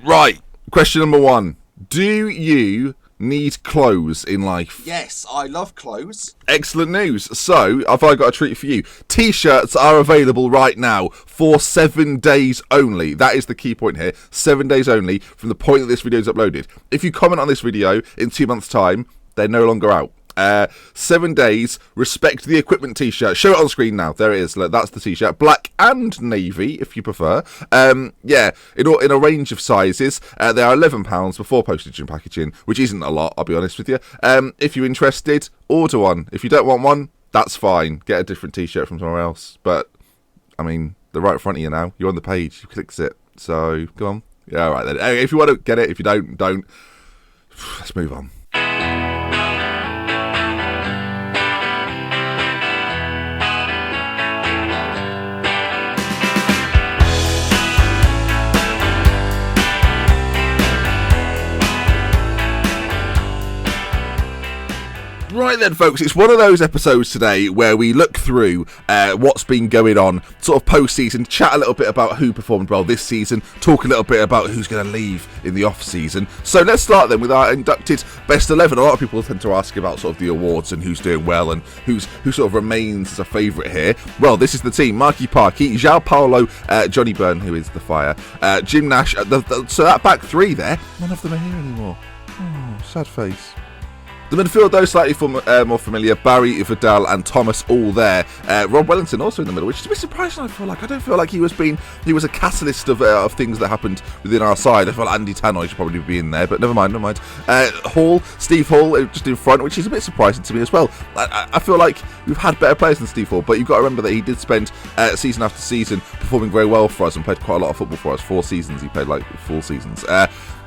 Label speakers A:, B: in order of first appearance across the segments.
A: Right, question number 1. Do you need clothes in life?
B: Yes, I love clothes.
A: Excellent news. So, have I got a treat for you? T-shirts are available right now for 7 days only. That is the key point here. 7 days only from the point that this video is uploaded. If you comment on this video in 2 months' time, they're no longer out. 7 days, respect the equipment t-shirt. Show it on screen now. There it is. That's the t-shirt. Black and navy, if you prefer. Yeah, in a range of sizes. They are £11 before postage and packaging, which isn't a lot, I'll be honest with you. If you're interested, order one. If you don't want one, that's fine. Get a different t-shirt from somewhere else. But, I mean, they're right in front of you now. You're on the page. You click it. So, come on. Yeah, all right then. If you want to get it, if you don't. Let's move on. Right then, folks, it's one of those episodes today where we look through what's been going on, sort of post-season, chat a little bit about who performed well this season, talk a little bit about who's going to leave in the off-season. So let's start then with our inducted Best 11. A lot of people tend to ask about sort of the awards and who's doing well and who sort of remains as a favourite here. Well, this is the team. Marky Parky, João Paulo, Johnny Byrne, who is the fire, Jim Nash. So that back three there, none of them are here anymore. Oh, sad face. The midfield, though, slightly more familiar. Barry, Vidal and Thomas all there. Rob Wellington also in the middle, which is a bit surprising, I feel like. I don't feel like he was a catalyst of things that happened within our side. I feel like Andy Tannoy should probably be in there, but never mind. Steve Hall, just in front, which is a bit surprising to me as well. I feel like we've had better players than Steve Hall, but you've got to remember that he did spend season after season performing very well for us and played quite a lot of football for us. 4 seasons, he played like full seasons.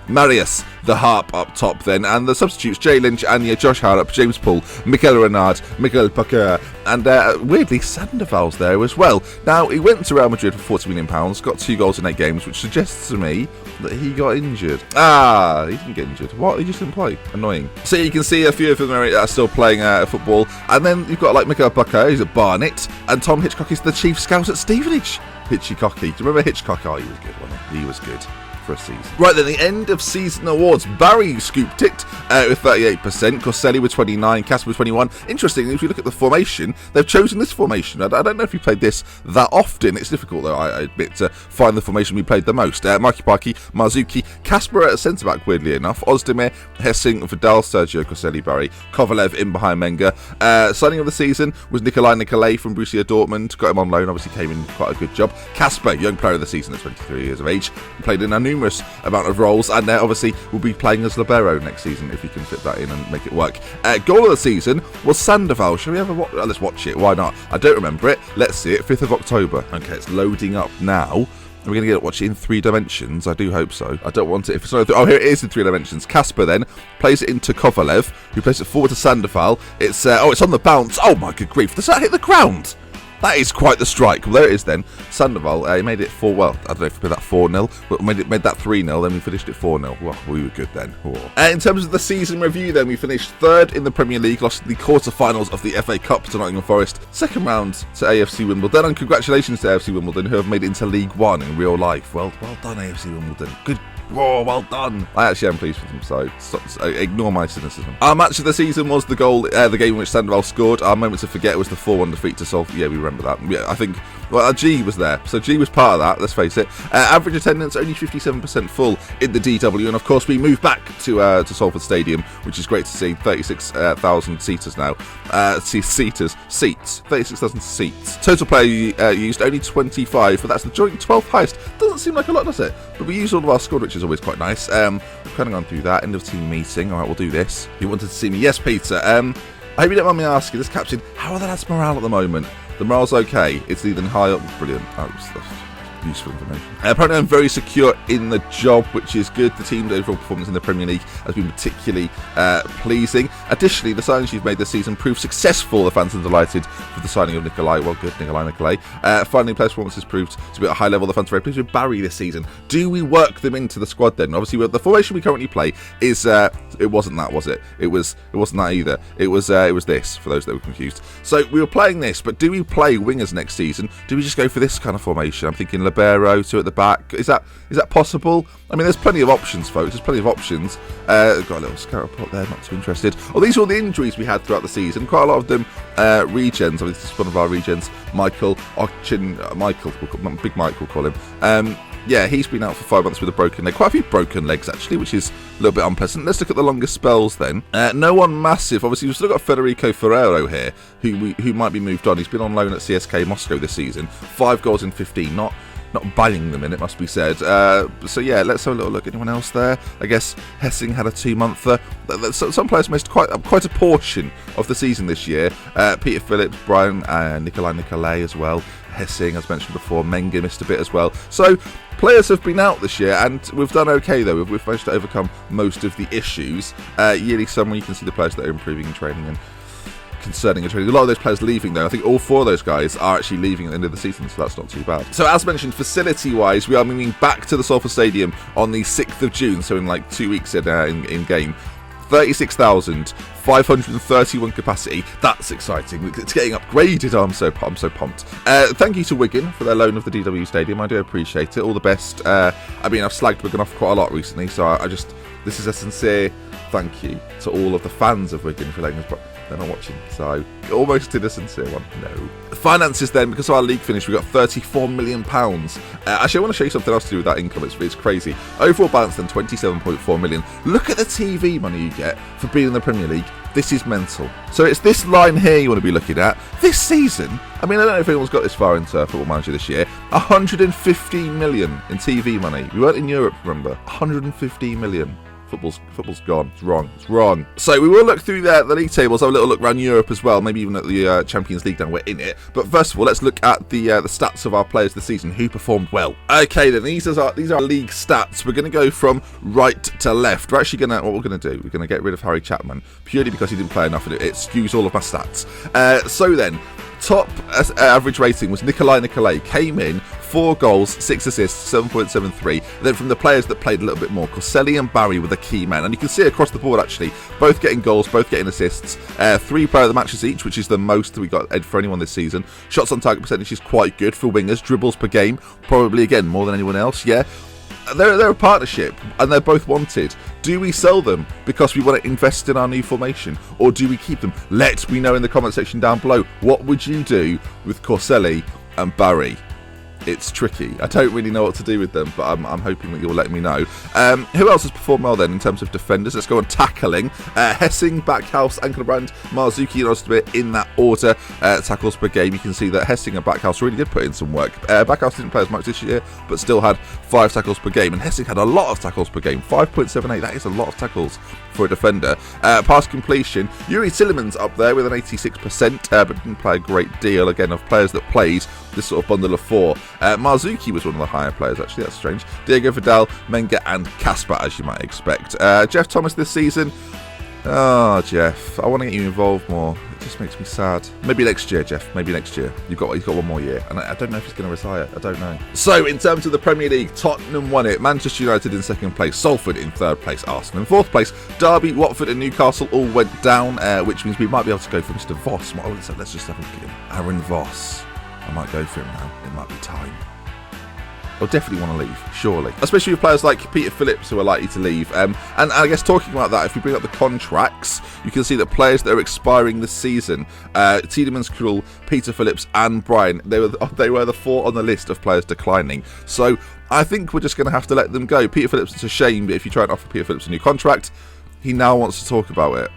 A: Marius, the harp up top then, and the substitutes, Jay Lynch, Anya, Josh Harrop, James Poole, Mikel Renard, Miguel Paquer, and weirdly Sandoval's there as well. Now, he went to Real Madrid for £40 million, got 2 goals in 8 games, which suggests to me that he got injured. He didn't get injured. What? He just didn't play. Annoying. So you can see a few of them are still playing football, and then you've got like Miguel Paquer, who's at Barnet, and Tom Hitchcock is the chief scout at Stevenage. Hitchcocky. Do you remember Hitchcock? Oh, he was good, wasn't he? He was good. For a season. Right then, the end of season awards. Barry scooped it with 38%, Corselli with 29%, Casper with 21%. Interestingly, if you look at the formation, they've chosen this formation. I don't know if you played this that often. It's difficult, though, I admit, to find the formation we played the most. Marky Parky, Marzuki, Casper at centre-back, weirdly enough, Ozdemir, Hessing, Vidal, Sergio, Corselli, Barry, Kovalev in behind Menga. Signing of the season was Nicolai from Borussia Dortmund. Got him on loan, obviously came in quite a good job. Casper, young player of the season at 23 years of age, played in a numerous amount of roles, and obviously will be playing as libero next season if you can fit that in and make it work. Goal of the season was Sandoval. Shall we have a watch? Let's watch it. Why not? I don't remember it. Let's see it. 5th of October. Okay, it's loading up now. Are we going to get to watch it in 3 dimensions? I do hope so. I don't want it. If it's not, here it is in 3 dimensions. Casper then plays it into Kovalev, who plays it forward to Sandoval. It's it's on the bounce. Oh my good grief! Does that hit the ground? That is quite the strike. Well, there it is then. Sandoval, he made it 4, well, I don't know if we played that 4-0, but made that 3-0, then we finished it 4-0. Well, we were good then. In terms of the season review then, we finished 3rd in the Premier League, lost the quarter-finals of the FA Cup to Nottingham Forest, 2nd round to AFC Wimbledon, and congratulations to AFC Wimbledon, who have made it into League One in real life. Well done, AFC Wimbledon. Good. Oh, well done. I actually am pleased with them, so ignore my cynicism. Our match of the season was the game in which Sandoval scored. Our moment to forget was the 4-1 defeat to Salford. Yeah, we remember that. Yeah, I think, well, G was there, so G was part of that, let's face it. Average attendance, only 57% full in the DW, and of course we moved back to Salford Stadium, which is great to see. 36,000 seaters now. Seats. 36,000 seats. Total player used, only 25, but that's the joint 12th highest. Doesn't seem like a lot, does it? But we used all of our squad, which is always quite nice. We've kind of gone through that. End of team meeting. All right, we'll do this. You wanted to see me? Yes, Peter. I hope you don't mind me asking this, Captain. How are the lads' morale at the moment? The morale's okay. It's either high up. Brilliant. That's useful information. Apparently I'm very secure in the job, which is good. The team's overall performance in the Premier League has been particularly pleasing. Additionally, the signings you've made this season proved successful. The fans are delighted with the signing of Nicolai. Well, good, Nicolai. Finally, players' performances proved to be at a high level. The fans are very pleased with Barry this season. Do we work them into the squad then? Obviously, the formation we currently play is it wasn't that, was it? It wasn't that either. It was this, for those that were confused. So we were playing this, but do we play wingers next season? Do we just go for this kind of formation? I'm thinking Libero, 2 at the back. Is that possible? I mean, there's plenty of options, folks. There's plenty of options. Got a little scout report there, not too interested. Oh, these are all the injuries we had throughout the season. Quite a lot of them regens. I mean, this is one of our regens. Michael Ochin, Big Mike, we'll call him. Yeah, he's been out for 5 months with a broken leg. Quite a few broken legs, actually, which is a little bit unpleasant. Let's look at the longest spells, then. No one massive. Obviously, we've still got Federico Ferrero here, who might be moved on. He's been on loan at CSK Moscow this season. 5 goals in 15. Not buying them in, it must be said. So, yeah, let's have a little look. Anyone else there? I guess Hessing had a 2-monther. Some players missed quite a portion of the season this year. Peter Phillips, Brian, Nicolai as well. Hessing, as mentioned before. Menga missed a bit as well. So, players have been out this year, and we've done okay, though. We've managed to overcome most of the issues. Yearly summary, you can see the players that are improving in training and concerning in training. A lot of those players leaving, though. I think all 4 of those guys are actually leaving at the end of the season, so that's not too bad. So, as mentioned, facility-wise, we are moving back to the Salford Stadium on the 6th of June, so in like 2 weeks in game. 36,531 capacity. That's exciting. It's getting upgraded. I'm so pumped. Thank you to Wigan for their loan of the DW Stadium. I do appreciate it. All the best. I mean, I've slagged Wigan off quite a lot recently, so this is a sincere thank you to all of the fans of Wigan for letting us. They're not watching, so almost did a sincere one. No. Finances then, because of our league finish, we got £34 million. Actually, I want to show you something else to do with that income. It's crazy. Overall balance then £27.4 million. Look at the TV money you get for being in the Premier League. This is mental. So it's this line here you want to be looking at. This season, I mean, I don't know if anyone's got this far into Football Manager this year. 115 million in TV money. We weren't in Europe, remember. 115 million. Football's gone. It's wrong. So we will look through the league tables, have a little look around Europe as well, maybe even at the Champions League now we're in it. But first of all, let's look at the stats of our players this season, who performed well. Okay, then these are our league stats. We're going to go from right to left. We're actually what we're going to do, we're going to get rid of Harry Chapman, purely because he didn't play enough, and it skews all of my stats. So then, top average rating was Nicolai. Came in 4 goals, 6 assists, 7.73. Then from the players that played a little bit more, Corselli and Barry were the key men. And you can see across the board, actually, both getting goals, both getting assists. 3 player of the matches each, which is the most that we got for anyone this season. Shots on target percentage is quite good for wingers. Dribbles per game, probably, again, more than anyone else. Yeah. They're a partnership, and they're both wanted. Do we sell them because we want to invest in our new formation, or do we keep them? Let me know in the comment section down below. What would you do with Corselli and Barry? It's tricky. I don't really know what to do with them, but I'm hoping that you'll let me know. Who else has performed well then in terms of defenders? Let's go on tackling. Hessing, Backhouse, Ankelbrand, Marzuki and Osterbeer in that order. Tackles per game. You can see that Hessing and Backhouse really did put in some work. Backhouse didn't play as much this year, but still had 5 tackles per game. And Hessing had a lot of tackles per game. 5.78. That is a lot of tackles for a defender. Pass completion. Yuri Tillemans up there with an 86%, but didn't play a great deal. Again, of players that played this sort of bundle of 4. Marzuki was one of the higher players, actually. That's strange. Diego Vidal, Menga and Kasper, as you might expect. Jeff Thomas this season. Oh, Jeff, I want to get you involved more. It just makes me sad. Maybe next year, Jeff. Maybe next year. He's got 1 more year. And I don't know if he's going to retire. I don't know. So, in terms of the Premier League, Tottenham won it. Manchester United in 2nd place. Salford in 3rd place. Arsenal in 4th place. Derby, Watford and Newcastle all went down, which means we might be able to go for Mr. Voss. Let's just have a look at him. Aaron Voss. I might go for him now. It might be time. I'll definitely want to leave, surely. Especially with players like Peter Phillips who are likely to leave. And I guess talking about that, if we bring up the contracts, you can see that players that are expiring this season, Tiedemanns, Krul, Peter Phillips and Brian, they were the 4 on the list of players declining. So I think we're just going to have to let them go. Peter Phillips, it's a shame, but if you try and offer Peter Phillips a new contract, he now wants to talk about it.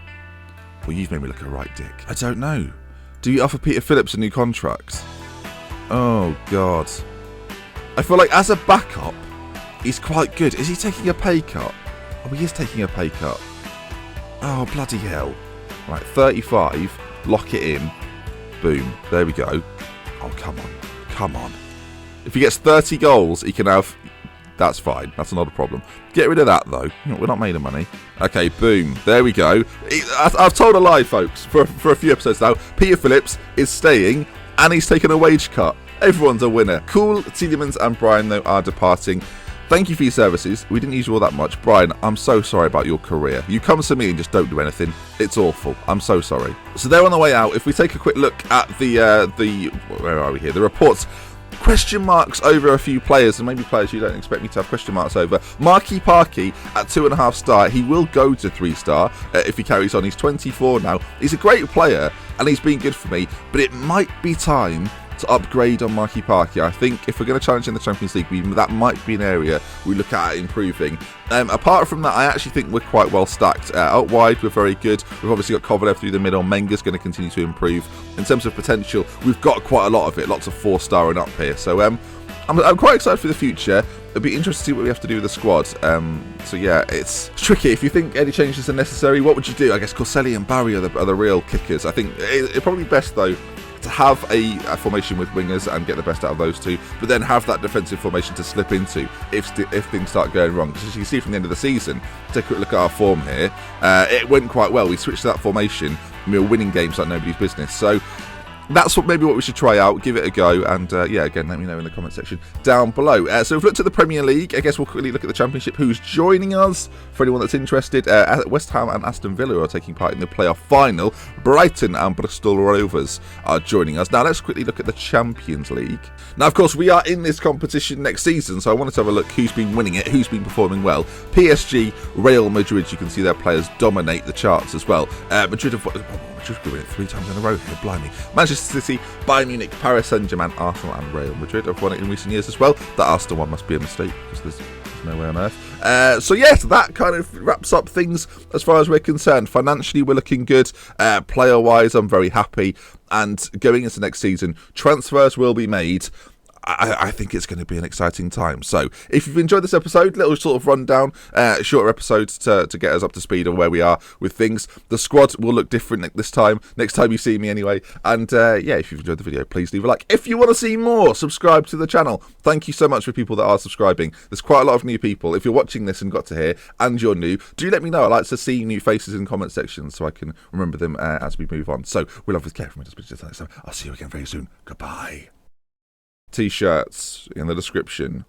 A: Well, you've made me look a right dick. I don't know. Do you offer Peter Phillips a new contract? Oh, God. I feel like as a backup, he's quite good. Is he taking a pay cut? Oh, he is taking a pay cut. Oh, bloody hell. Right, 35. Lock it in. Boom. There we go. Oh, come on. Come on. If he gets 30 goals, he can have... That's fine. That's not a problem. Get rid of that, though. We're not made of money. Okay, boom. There we go. I've told a lie, folks, for a few episodes now. Peter Phillips is staying, and he's taken a wage cut. Everyone's a winner. Cool, Tiedemanns and Brian, though, are departing. Thank you for your services. We didn't use you all that much. Brian, I'm so sorry about your career. You come to me and just don't do anything. It's awful. I'm so sorry. So they're on the way out. If we take a quick look at the where are we here? The reports. question marks over a few players, and maybe players you don't expect me to have question marks over. Marky Parky at 2.5 star. He will go to 3 star if he carries on. He's 24 now. He's a great player, and he's been good for me, but it might be time to upgrade on Marky Parky. I think if we're going to challenge in the Champions League, that might be an area we look at improving. Apart from that, I actually think we're quite well stacked. Out wide, we're very good. We've obviously got Kovalev through the middle. Menga's going to continue to improve. In terms of potential, we've got quite a lot of it. Lots of 4-star and up here. So I'm quite excited for the future. It'll be interesting to see what we have to do with the squad. So yeah, it's tricky. If you think any changes are necessary, what would you do? I guess Corselli and Barry are the real kickers. I think it's probably best, though, to have a formation with wingers and get the best out of those two, but then have that defensive formation to slip into if things start going wrong. Because as you can see from the end of the season, take a quick look at our form here, it went quite well. We switched to that formation and we were winning games like nobody's business. So that's maybe what we should try out, give it a go, and yeah, again, let me know in the comment section down below. So we've looked at the Premier League. I guess we'll quickly look at the Championship. Who's joining us? For anyone that's interested, West Ham and Aston Villa are taking part in the playoff final. Brighton and Bristol Rovers are joining us. Now let's quickly look at the Champions League. Now, of course, we are in this competition next season, so I wanted to have a look who's been winning it, who's been performing well. PSG, Real Madrid, you can see their players dominate the charts as well. Madrid have won it 3 times in a row here, blimey. Manchester City, Bayern Munich, Paris Saint-Germain, Arsenal and Real Madrid have won it in recent years as well. That Arsenal one must be a mistake, because there's no way on earth. So yes, that kind of wraps up things as far as we're concerned. Financially, we're looking good. Player-wise, I'm very happy. And going into next season, transfers will be made. I think it's going to be an exciting time. So if you've enjoyed this episode, little sort of rundown, shorter episodes to get us up to speed on where we are with things. The squad will look different this time, next time you see me anyway. And yeah, if you've enjoyed the video, please leave a like. If you want to see more, subscribe to the channel. Thank you so much for people that are subscribing. There's quite a lot of new people. If you're watching this and got to here and you're new, do let me know. I like to see new faces in comment sections so I can remember them as we move on. So we'll have with care from it. So I'll see you again very soon. Goodbye. T-shirts in the description.